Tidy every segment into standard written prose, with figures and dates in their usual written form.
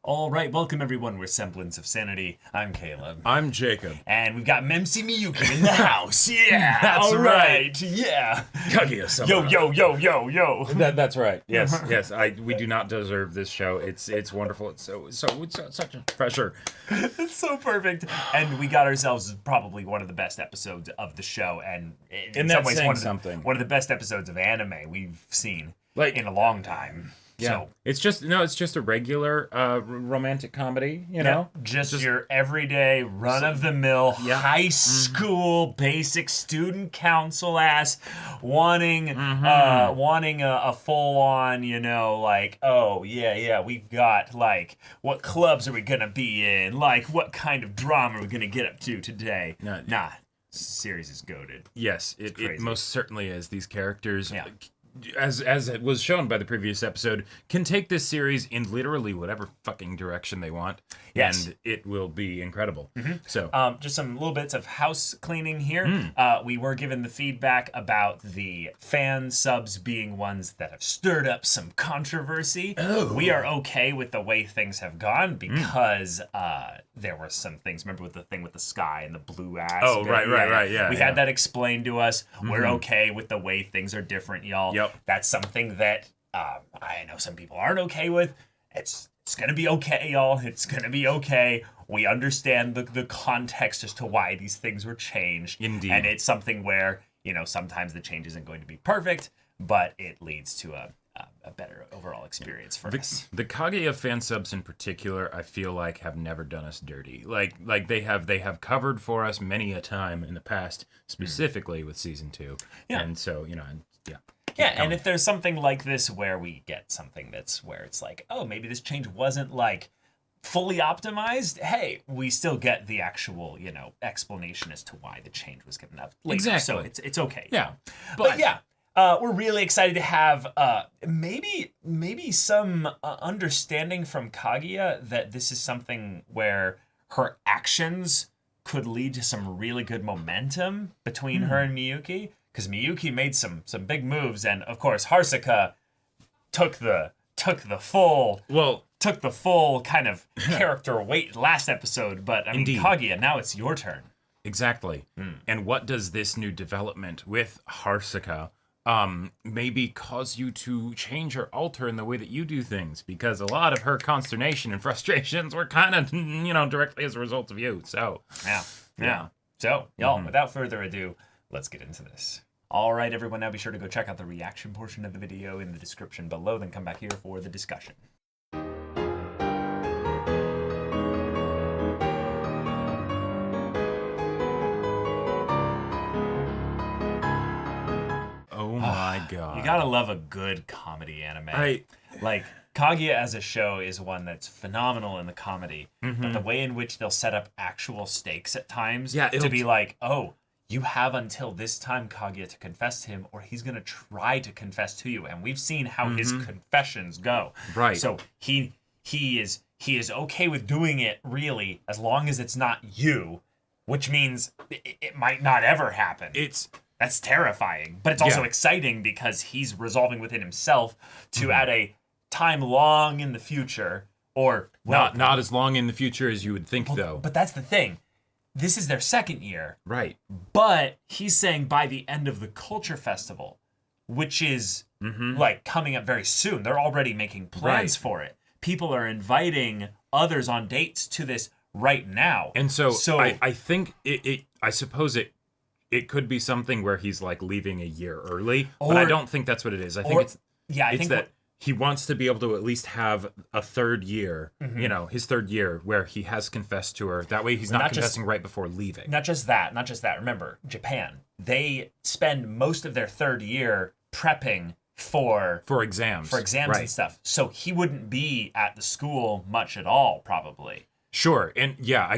All right, welcome everyone. We're Semblance of Sanity. I'm Caleb. I'm Jacob. And we've got Memsi Miyuki in the house. Yeah, That's all right. Yeah. Kaguya sama. Yo. That's right. Yes. We do not deserve this show. It's wonderful. It's such a pressure. It's so perfect. And we got ourselves probably one of the best episodes of the show, and in some ways one of the best episodes of anime we've seen in a long time. Yeah, So, it's just a regular romantic comedy, you know? Just your everyday run-of-the-mill high school basic student council ass wanting a full-on, we've got, what clubs are we gonna be in? What kind of drama are we gonna get up to today? Nah, series is goated. Yes, it most certainly is. These characters... Yeah. As it was shown by the previous episode, can take this series in literally whatever fucking direction they want, and it will be incredible. Mm-hmm. So, just some little bits of house cleaning here. We were given the feedback about the fan subs being ones that have stirred up some controversy. Oh. We are okay with the way things have gone because there were some things. Remember with the thing with the sky and the blue ass? Oh, right. Yeah, we had that explained to us. Mm-hmm. We're okay with the way things are different, y'all. Yep. That's something that I know some people aren't okay with. It's gonna be okay, y'all. It's gonna be okay. We understand the context as to why these things were changed. Indeed. And it's something where, sometimes the change isn't going to be perfect, but it leads to a better overall experience for us. The Kaguya fan subs in particular, I feel like have never done us dirty. Like they have covered for us many a time in the past, specifically with season 2. Yeah. And so, Yeah, and if there's something like this where we get something that's where it's like, oh, maybe this change wasn't fully optimized, hey, we still get the actual, explanation as to why the change was given up later. Exactly. So it's okay. Yeah. But yeah, we're really excited to have maybe some understanding from Kaguya that this is something where her actions could lead to some really good momentum between her and Miyuki. Because Miyuki made some big moves, and of course Haruka took the full kind of character weight last episode. But I mean, Kaguya, now it's your turn. Exactly. And what does this new development with Haruka maybe cause you to change or alter in the way that you do things? Because a lot of her consternation and frustrations were kind of directly as a result of you. So yeah. So y'all, without further ado, let's get into this. All right, everyone, now be sure to go check out the reaction portion of the video in the description below, then come back here for the discussion. Oh my god. You gotta love a good comedy anime. Kaguya as a show is one that's phenomenal in the comedy, but the way in which they'll set up actual stakes at times to be like, oh, you have until this time, Kaguya, to confess to him, or he's going to try to confess to you. And we've seen how his confessions go. Right. So he is okay with doing it, really, as long as it's not you, which means it might not ever happen. That's terrifying. But it's also exciting because he's resolving within himself to, at a time long in the future, or... Not as long in the future as you would think, though. But that's the thing. This is their second year. Right. But he's saying by the end of the Culture Festival, which is coming up very soon. They're already making plans for it. People are inviting others on dates to this right now. And so I think I suppose it could be something where he's leaving a year early, but I don't think that's what it is. I think it's that he wants to be able to at least have a third year, his third year where he has confessed to her. That way he's not confessing right before leaving. Not just that. Remember, Japan, they spend most of their third year prepping for exams. And stuff. So he wouldn't be at the school much at all, probably. Sure. And yeah,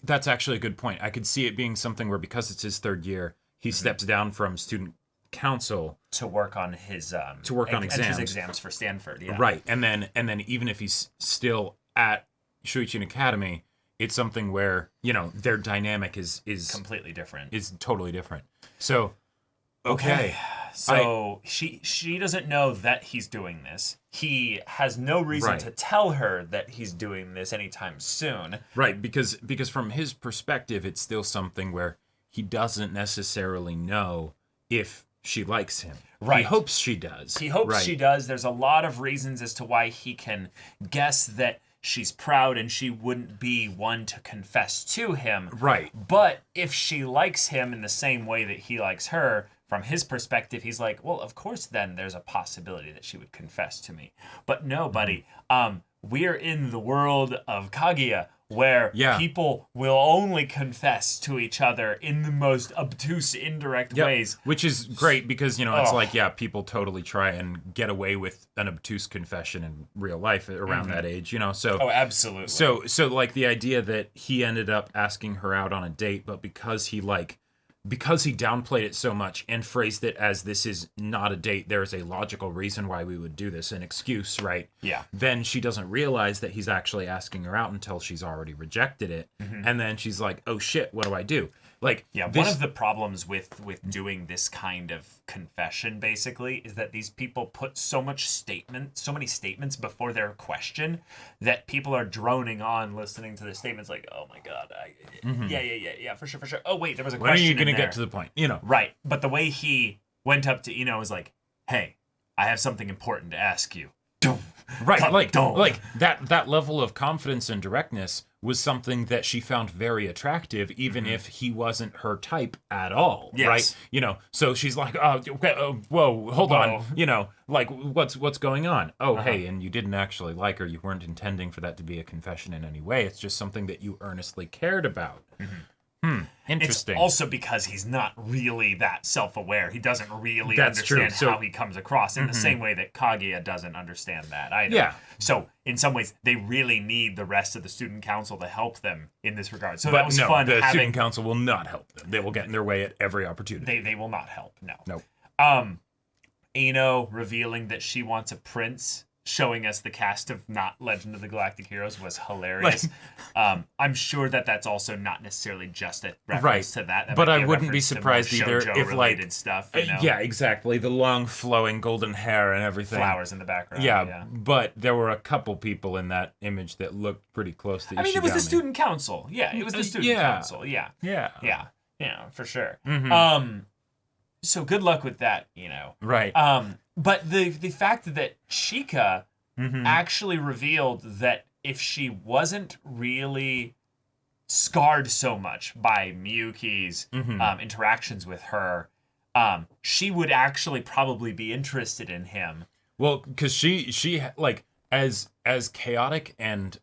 that's actually a good point. I could see it being something where because it's his third year, he steps down from student council to work on his exams for Stanford. Yeah. Right. And then even if he's still at Shuichi Academy, it's something where, their dynamic is completely different. Is totally different. So Okay. So she doesn't know that he's doing this. He has no reason to tell her that he's doing this anytime soon. Right, because from his perspective, it's still something where he doesn't necessarily know if she likes him. Right. He hopes she does. He hopes she does. There's a lot of reasons as to why he can guess that she's proud and she wouldn't be one to confess to him. Right. But if she likes him in the same way that he likes her, from his perspective, he's like, well, of course, then there's a possibility that she would confess to me. But no, buddy, we're in the world of Kaguya, where people will only confess to each other in the most obtuse, indirect ways. Which is great because, it's like, people totally try and get away with an obtuse confession in real life around that age, so... Oh, absolutely. So, like, the idea that he ended up asking her out on a date, but because he downplayed it so much and phrased it as this is not a date, there's a logical reason why we would do this, an excuse, right? Yeah. Then she doesn't realize that he's actually asking her out until she's already rejected it. And then she's like, oh shit, what do I do? Like, one of the problems with doing this kind of confession, basically, is that these people put so many statements before their question that people are droning on listening to the statements like, oh my god, yeah, for sure. Oh wait, there was a question. When are you going to get to the point? Right, but the way he went up to was like, hey, I have something important to ask you. Right, like that level of confidence and directness was something that she found very attractive, even if he wasn't her type at all, right? So she's like, whoa, hold on, like what's going on? Oh, hey, and you didn't actually like her. You weren't intending for that to be a confession in any way. It's just something that you earnestly cared about. Interesting. It's also because he's not really that self-aware. He doesn't really understand how he comes across in the same way that Kaguya doesn't understand that either. Yeah. So in some ways, they really need the rest of the student council to help them in this regard. So that was fun. The student council will not help them. They will get in their way at every opportunity. They will not help. No. Nope. Ino revealing that she wants a prince, showing us the cast of not Legend of the Galactic Heroes, was hilarious. I'm sure that's also not necessarily just a reference to that. But I wouldn't be surprised either if like stuff. Yeah, exactly. The long flowing golden hair and everything. Flowers in the background. Yeah, but there were a couple people in that image that looked pretty close to Ishigami. I mean, it was the student council. Yeah, it was the student council. Yeah, for sure. So good luck with that, Right. But the fact that Chika actually revealed that if she wasn't really scarred so much by Miyuki's interactions with her, she would actually probably be interested in him. Well, because she like as chaotic and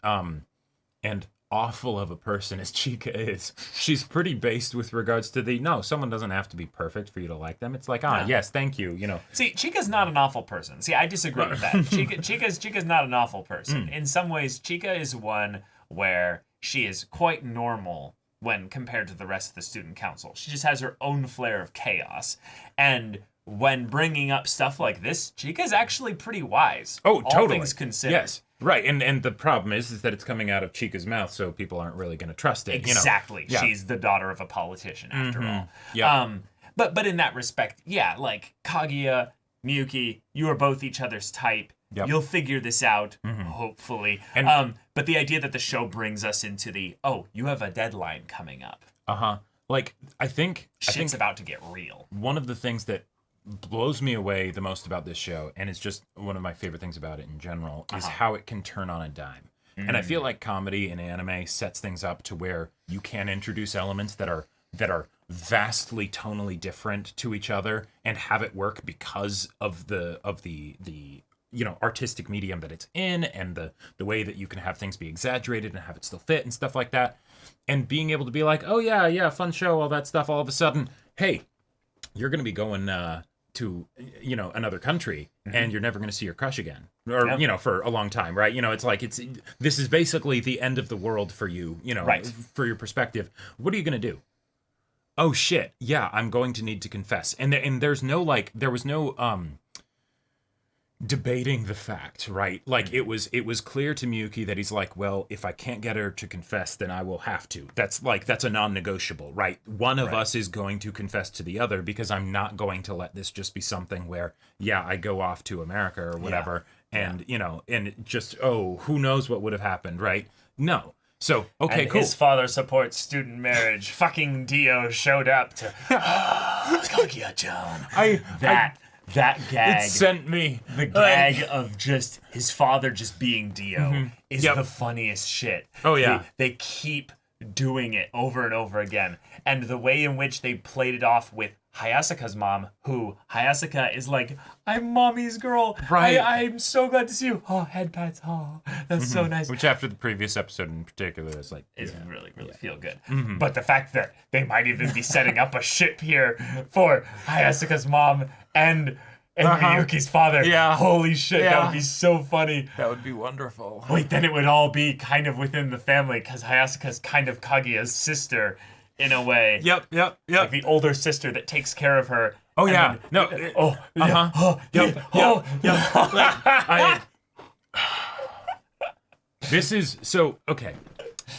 awful of a person as Chika is, she's pretty based with regards to someone doesn't have to be perfect for you to like them. It's like, yes, thank you, See, Chika's not an awful person. See, I disagree with that. Chika's not an awful person. In some ways, Chika is one where she is quite normal when compared to the rest of the student council. She just has her own flair of chaos. And when bringing up stuff like this, Chika's actually pretty wise. Oh, totally. All things considered. Yes. Right, and the problem is that it's coming out of Chika's mouth, so people aren't really going to trust it. Exactly. She's the daughter of a politician, after all. Yeah. But in that respect, like Kaguya, Miyuki, you are both each other's type. Yep. You'll figure this out, hopefully. And, but the idea that the show brings us into you have a deadline coming up. Like, I think shit's about to get real. One of the things that blows me away the most about this show, and it's just one of my favorite things about it in general, is how it can turn on a dime. And I feel like comedy and anime sets things up to where you can introduce elements that are vastly tonally different to each other and have it work because of the artistic medium that it's in, and the way that you can have things be exaggerated and have it still fit and stuff like that. And being able to be like, oh yeah, fun show, all that stuff, all of a sudden, hey, you're going to be going to another country, and you're never going to see your crush again, or for a long time, right? It's like this is basically the end of the world for you, right. For your perspective. What are you going to do? Oh shit, yeah, I'm going to need to confess. And there was no debating the fact, right? Like it was clear to Miyuki that he's like, well, if I can't get her to confess, then I will have to. That's a non-negotiable, right? One of us is going to confess to the other, because I'm not going to let this just be something where, yeah, I go off to America or whatever, and and just, who knows what would have happened, right? No. So, okay, and cool. His father supports student marriage. Fucking Dio showed up to Kaguya-chan. That gag. It sent me. The gag of just his father just being Dio is the funniest shit. Oh, yeah. They keep doing it over and over again. And the way in which they played it off with Hayasaka's mom, who Hayasaka is like, I'm mommy's girl. Right. I'm so glad to see you. Oh, head pats. Oh, that's so nice. Which after the previous episode in particular is like... Is really feel good. But the fact that they might even be setting up a ship here for Hayasaka's mom and Miyuki's father. Yeah. Holy shit, that would be so funny. That would be wonderful. Wait, then it would all be kind of within the family, because Hayasaka's kind of Kaguya's sister in a way. Yep. Like the older sister that takes care of her. Oh, yeah. This is so okay.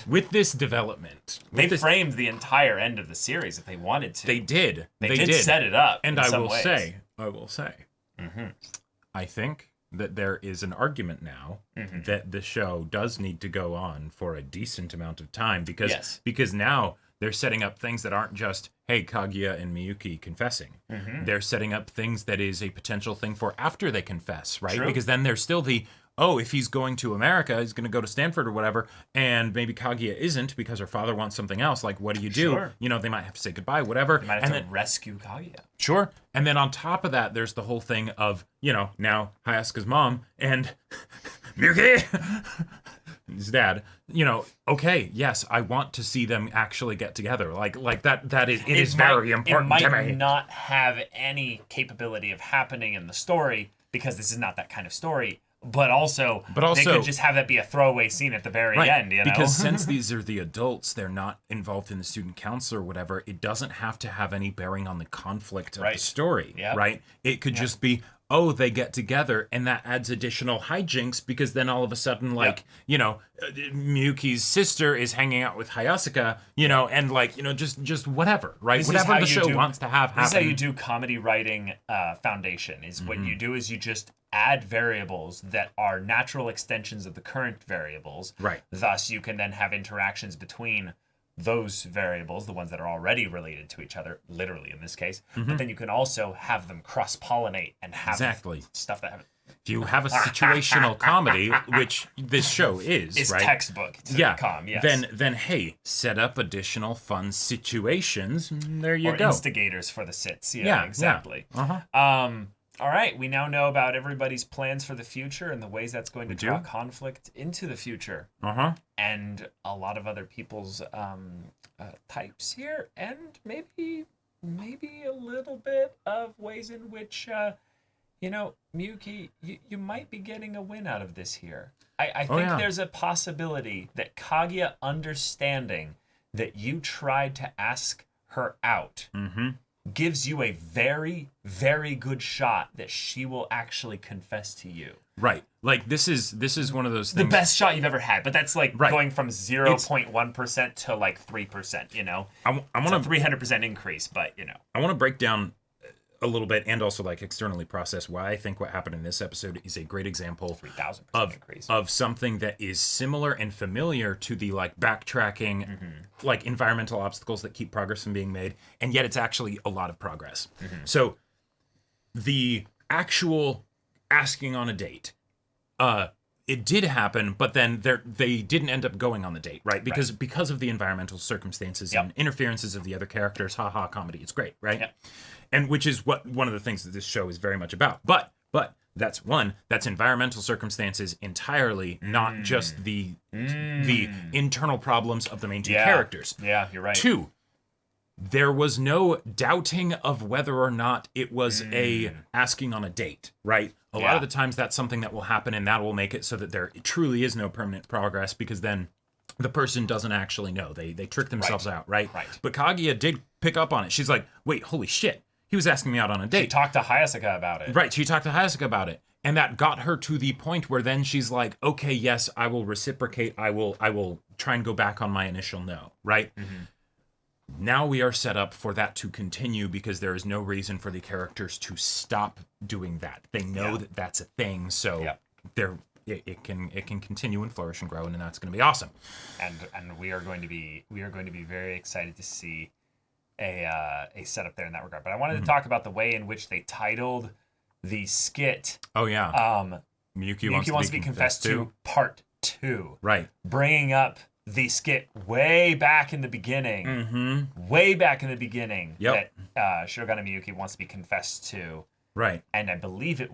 With this development, they framed the entire end of the series if they wanted to. They did. They did set it up. And I will say, mm-hmm. I think that there is an argument now that the show does need to go on for a decent amount of time, because now they're setting up things that aren't just, hey, Kaguya and Miyuki confessing. They're setting up things that is a potential thing for after they confess, right? True. Because then there's still the, if he's going to America, he's going to go to Stanford or whatever, and maybe Kaguya isn't because her father wants something else. Like, what do you do? Sure. They might have to say goodbye, whatever. They might have to rescue Kaguya. Sure. And then on top of that, there's the whole thing of, now Hayasaka's mom and Miyuki, his dad, okay, yes, I want to see them actually get together. Like that is very important to me. It might not have any capability of happening in the story, because this is not that kind of story. But also, they could just have that be a throwaway scene at the very end, Because since these are the adults, they're not involved in the student council or whatever, it doesn't have to have any bearing on the conflict of the story, right? It could just be, they get together, and that adds additional hijinks, because then all of a sudden, Miyuki's sister is hanging out with Hayasaka, and just whatever, right? Whatever the show wants to have happen. This is how you do comedy writing foundation, is what you do is you just add variables that are natural extensions of the current variables. Right. Thus, you can then have interactions between those variables, the ones that are already related to each other, literally in this case, but then you can also have them cross-pollinate and have stuff that happens. If you have a situational comedy, which this show is right? Textbook sitcom, yes. Then hey, set up additional fun situations. There you go. Or instigators for the sits. Yeah, exactly. Yeah. All right, we now know about everybody's plans for the future and the ways that's going to draw conflict into the future. And a lot of other people's types here, and maybe a little bit of ways in which, Miyuki, you might be getting a win out of this here. I think there's a possibility that Kaguya understanding that you tried to ask her out gives you a very, very good shot that she will actually confess to you. Right. Like this is one of those things. The best shot you've ever had, but that's like going from 0.1% to like 3%, I want a 300% increase, but I want to break down a little bit and also like externally process why I think what happened in this episode is a great example 3,000% increase of something that is similar and familiar to the like backtracking, like environmental obstacles that keep progress from being made, and yet it's actually a lot of progress. So the actual asking on a date, it did happen, but then they didn't end up going on the date, right? Because of the environmental circumstances and interferences of the other characters. Ha comedy, it's great, right? Yep. And which is one of the things that this show is very much about. But that's environmental circumstances entirely, not just the internal problems of the main two characters. Yeah, you're right. 2, there was no doubting of whether or not it was a asking on a date, right? A lot of the times that's something that will happen, and that will make it so that there truly is no permanent progress, because then the person doesn't actually know. They trick themselves out, right? But Kaguya did pick up on it. She's like, wait, holy shit. He was asking me out on a date. She talked to Hayasaka about it. Right, she talked to Hayasaka about it. And that got her to the point where then she's like, okay, yes, I will reciprocate. I will try and go back on my initial no, right? Mm-hmm. Now we are set up for that to continue because there is no reason for the characters to stop doing that. They know that that's a thing, so it can continue and flourish and grow, and that's going to be awesome. And we are going to be very excited to see a setup there in that regard. But I wanted to talk about the way in which they titled the skit. Oh yeah. Miyuki wants to be confessed to Part 2. Right. Bringing up the skit way back in the beginning. Mm-hmm. Way back in the beginning. Yep. That Shirogane Miyuki wants to be confessed to. Right. And I believe it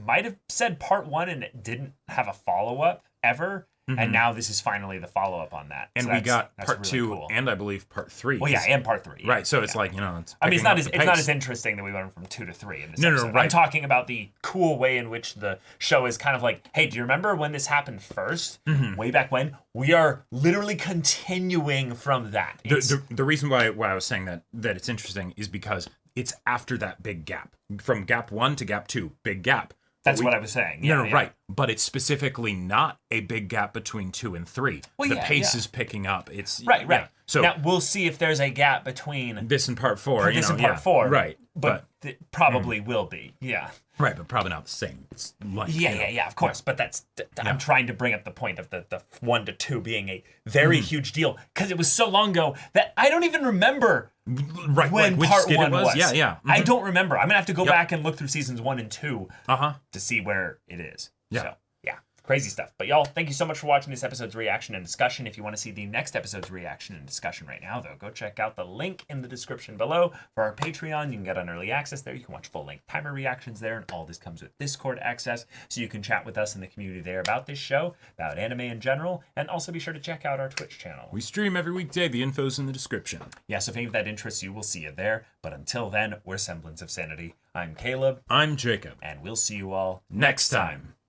might have said Part 1 and it didn't have a follow-up ever. Mm-hmm. And now this is finally the follow-up on that. And so we got Part really 2 cool. and I believe Part 3. Well, yeah, and Part 3. Right, so it's like, it's I mean, it's not as interesting that we went from 2 to 3 in this episode. No, right. I'm talking about the cool way in which the show is kind of like, hey, do you remember when this happened first? Mm-hmm. Way back when? We are literally continuing from that. The reason why I was saying that it's interesting is because it's after that big gap. From gap 1 to gap 2, big gap. That's what I was saying. Yeah, right. But it's specifically not a big gap between 2 and 3. Well, the pace is picking up. It's right. Yeah. So now we'll see if there's a gap between this and Part 4. This and Part 4. Right. But it probably will be. Yeah. Right, but probably not the same. It's like, yeah, of course. But I'm trying to bring up the point of the 1 to 2 being a very huge deal because it was so long ago that I don't even remember when which Part skit 1 it was. Yeah. Mm-hmm. I don't remember. I'm gonna have to go back and look through seasons 1 and 2 to see where it is. Yeah. So, crazy stuff. But y'all, thank you so much for watching this episode's reaction and discussion. If you want to see the next episode's reaction and discussion right now, though, go check out the link in the description below for our Patreon. You can get on early access there. You can watch full-length timer reactions there, and all this comes with Discord access, so you can chat with us in the community there about this show, about anime in general, and also be sure to check out our Twitch channel. We stream every weekday. The info's in the description. Yeah, so if any of that interests you, we'll see you there. But until then, we're Semblance of Sanity. I'm Caleb. I'm Jacob. And we'll see you all next time.